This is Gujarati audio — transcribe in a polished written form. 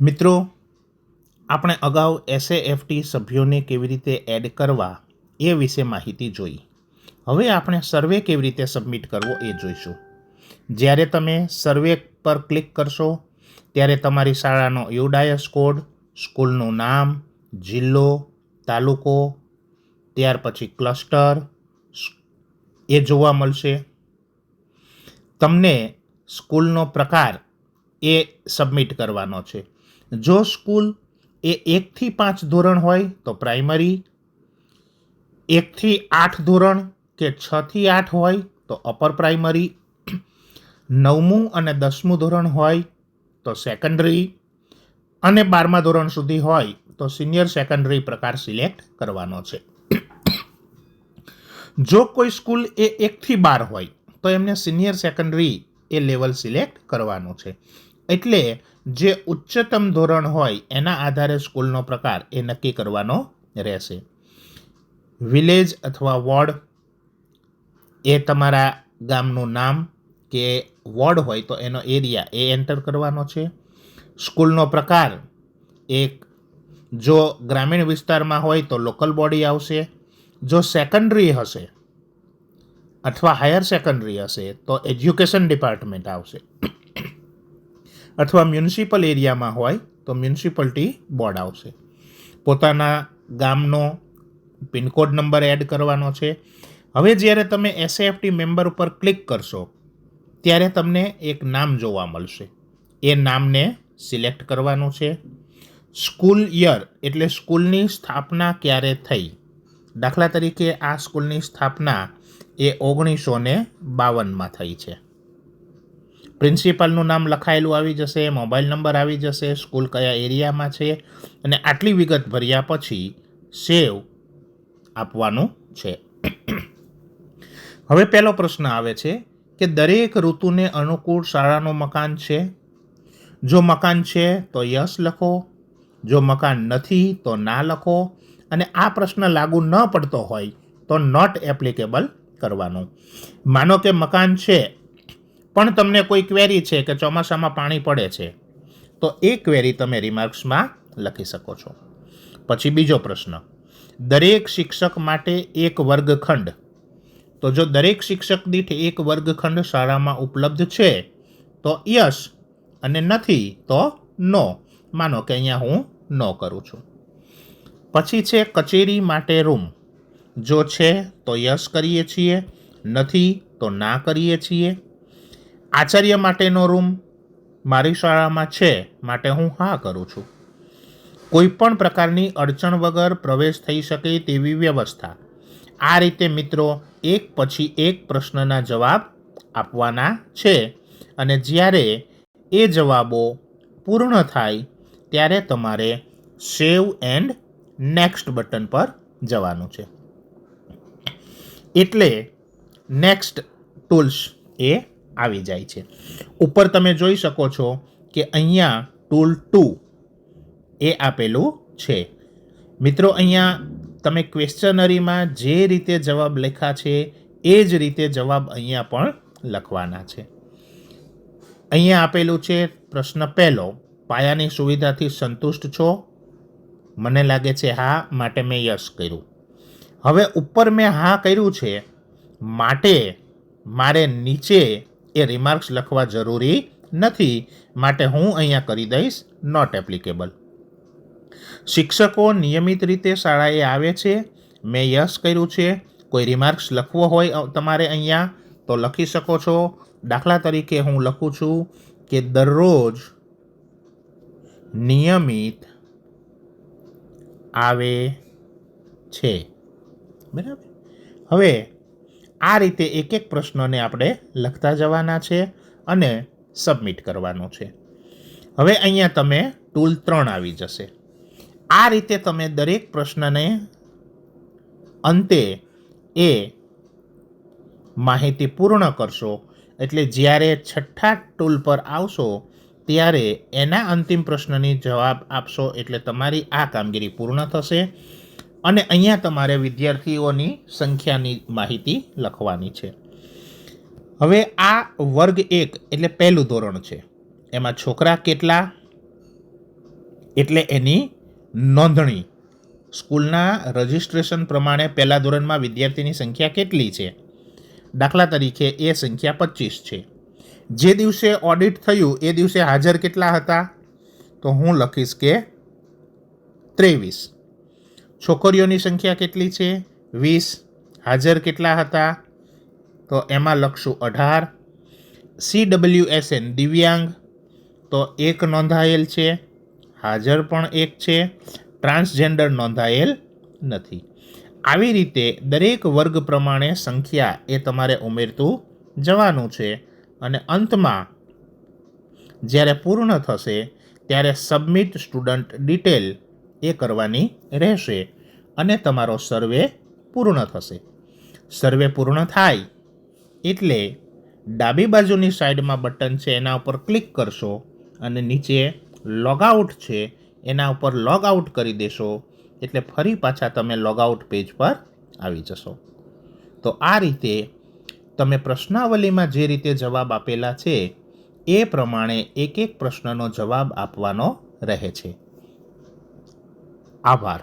મિત્રો, આપણે અગાઉ એસએએફટી સભ્યોને કેવી રીતે એડ કરવા એ વિશે માહિતી જોઈ. હવે આપણે સર્વે કેવી રીતે સબમિટ કરવો એ જોઈશું. જ્યારે તમે સર્વે પર ક્લિક કરશો ત્યારે તમારી શાળાનો યુડાયસ કોડ, સ્કૂલનું નામ, જિલ્લો, તાલુકો, ત્યાર પછી ક્લસ્ટર એ જોવા મળશે. તમને સ્કૂલનો પ્રકાર એ સબમિટ કરવાનો છે. જો સ્કૂલ એ 1 થી 5 ધોરણ હોય તો પ્રાઇમરી, 1 થી 8 ધોરણ કે 6 થી 8 હોય તો અપર પ્રાઇમરી, 9મું અને 10મું ધોરણ હોય તો સેકન્ડરી અને 12મા ધોરણ સુધી હોય તો સિનિયર સેકન્ડરી પ્રકાર સિલેક્ટ કરવાનો છે. જો કોઈ સ્કૂલ એ 1 થી 12 હોય તો એમને સિનિયર સેકન્ડરી એ લેવલ સિલેક્ટ કરવાનું છે. એટલે જે ઉચ્ચતમ ધોરણ હોય એના આધારે સ્કૂલનો પ્રકાર એ નક્કી કરવાનો રહેશે. વિલેજ અથવા વોર્ડ એ તમારા ગામનું નામ કે વોર્ડ હોય તો એનો એરિયા એ એન્ટર કરવાનો છે. સ્કૂલનો પ્રકાર એક જો ગ્રામીણ વિસ્તારમાં હોય તો લોકલ બોડી આવશે. જો સેકન્ડરી હશે અથવા હાયર સેકન્ડરી હશે તો એજ્યુકેશન ડિપાર્ટમેન્ટ આવશે. અથવા મ્યુનિસિપલ એરિયામાં હોય તો મ્યુનિસિપાલિટી બોર્ડ આવશે. પોતાના ગામનો પિનકોડ નંબર એડ કરવાનો છે. હવે જ્યારે તમે એસએએફટી મેમ્બર ઉપર ક્લિક કરશો ત્યારે તમને એક નામ જોવા મળશે. એ નામને સિલેક્ટ કરવાનું છે. સ્કૂલ યર એટલે સ્કૂલની સ્થાપના ક્યારે થઈ. દાખલા તરીકે આ સ્કૂલની સ્થાપના એ 1952માં થઈ છે. પ્રિન્સિપાલનું નામ લખાયેલું આવી જશે, મોબાઈલ નંબર આવી જશે, સ્કૂલ કયા એરિયામાં છે અને આટલી વિગત ભર્યા પછી સેવ આપવાનું છે. હવે પહેલો પ્રશ્ન આવે છે કે દરેક ઋતુને અનુકૂળ શાળાનું મકાન છે. જો મકાન છે તો યસ લખો, જો મકાન નથી તો ના લખો અને આ પ્રશ્ન લાગુ ન પડતો હોય તો નોટ એપ્લિકેબલ કરવાનું. માનો કે મકાન છે પણ તમને કોઈ ક્વેરી છે કે ચોમાસામાં પાણી પડે છે તો એ ક્વેરી તમે રિમાર્ક્સમાં લખી શકો છો. પછી બીજો પ્રશ્ન, દરેક શિક્ષક માટે એક વર્ગખંડ. તો જો દરેક શિક્ષક દીઠ એક વર્ગખંડ શાળામાં ઉપલબ્ધ છે તો યસ અને નથી તો નો. માનો કે અહીંયા હું નો કરું છું. પછી છે કચેરી માટે રૂમ. જો છે તો યસ કરીએ છીએ, નથી તો ના કરીએ છીએ. આચાર્ય માટેનો રૂમ મારી શાળામાં છે માટે હું હા કરું છું. કોઈ પણ પ્રકારની અડચણ વગર પ્રવેશ થઈ શકે તેવી વ્યવસ્થા. આ રીતે મિત્રો એક પછી એક પ્રશ્નના જવાબ આપવાના છે અને જ્યારે એ જવાબો પૂર્ણ થાય ત્યારે તમારે સેવ એન્ડ નેક્સ્ટ બટન પર જવાનું છે. એટલે નેક્સ્ટ ટૂલ્સ એ આવી જાય છે. ઉપર તમે જોઈ શકો છો કે અહીંયા ટૂલ 2 એ આપેલું છે. મિત્રો અહીંયા તમે ક્વેશ્ચનરીમાં જે રીતે જવાબ લખ્યા છે એ જ રીતે જવાબ અહીંયા પણ લખવાના છે. અહીંયા આપેલું છે પ્રશ્ન પહેલો, પાયાની સુવિધાથી સંતુષ્ટ છો? મને લાગે છે હા, માટે મેં યસ કર્યું. હવે ઉપર મેં હા કર્યું છે માટે મારે નીચે એ રિમાર્ક્સ લખવા જરૂરી નથી, માટે હું અહીંયા કરી દઈશ નોટ એપ્લિકેબલ. શિક્ષકો નિયમિત રીતે શાળાએ આવે છે, મેં યસ કર્યું છે. કોઈ રિમાર્ક્સ લખવો હોય તમારે અહીંયા તો લખી શકો છો. દાખલા તરીકે હું લખું છું કે દરરોજ નિયમિત આવે છે. બરાબર. હવે આ રીતે એક એક પ્રશ્નને આપણે લખતા જવાના છે અને સબમિટ કરવાનું છે. હવે અહીંયા તમે ટૂલ 3 આવી જશે. આ રીતે તમે દરેક પ્રશ્નને અંતે એ માહિતી પૂર્ણ કરશો એટલે જ્યારે છઠ્ઠા ટૂલ પર આવશો ત્યારે એના અંતિમ પ્રશ્નની જવાબ આપશો એટલે તમારી આ કામગીરી પૂર્ણ થશે અને અહીંયા તમારે વિદ્યાર્થીઓની સંખ્યાની માહિતી લખવાની છે. હવે આ વર્ગ 1 એટલે પહેલું ધોરણ છે. એમાં છોકરા કેટલા એટલે એની નોંધણી સ્કૂલના રજિસ્ટ્રેશન પ્રમાણે પહેલા ધોરણમાં વિદ્યાર્થીની સંખ્યા કેટલી છે? દાખલા તરીકે એ સંખ્યા 25 છે. જે દિવસે ઓડિટ થયું એ દિવસે હાજર કેટલા હતા? તો હું લખીશ કે 23. છોકરીઓની સંખ્યા કેટલી છે? 20. હાજર કેટલા હતા? તો એમાં લખશું 18. CWSN દિવ્યાંગ તો 1 નોંધાયેલ છે, હાજર પણ 1 છે, ટ્રાન્સજેન્ડર નોંધાયેલ નથી. આવી રીતે દરેક વર્ગ પ્રમાણે સંખ્યા એ તમારે ઉમેરતું જવાનું છે અને અંતમાં જ્યારે પૂર્ણ થશે ત્યારે સબમિટ સ્ટુડન્ટ ડિટેલ એ કરવાની રહેશે અને તમારો સર્વે પૂર્ણ થશે. સર્વે પૂર્ણ થાય એટલે ડાબી બાજુની સાઈડમાં બટન છે એના ઉપર ક્લિક કરશો અને નીચે લોગઆઉટ છે એના ઉપર લોગ આઉટ કરી દેશો એટલે ફરી પાછા તમે લોગઆઉટ પેજ પર આવી જશો. તો આ રીતે તમે પ્રશ્નાવલીમાં જે રીતે જવાબ આપેલા છે એ પ્રમાણે એક એક પ્રશ્નનો જવાબ આપવાનો રહે છે. આભાર.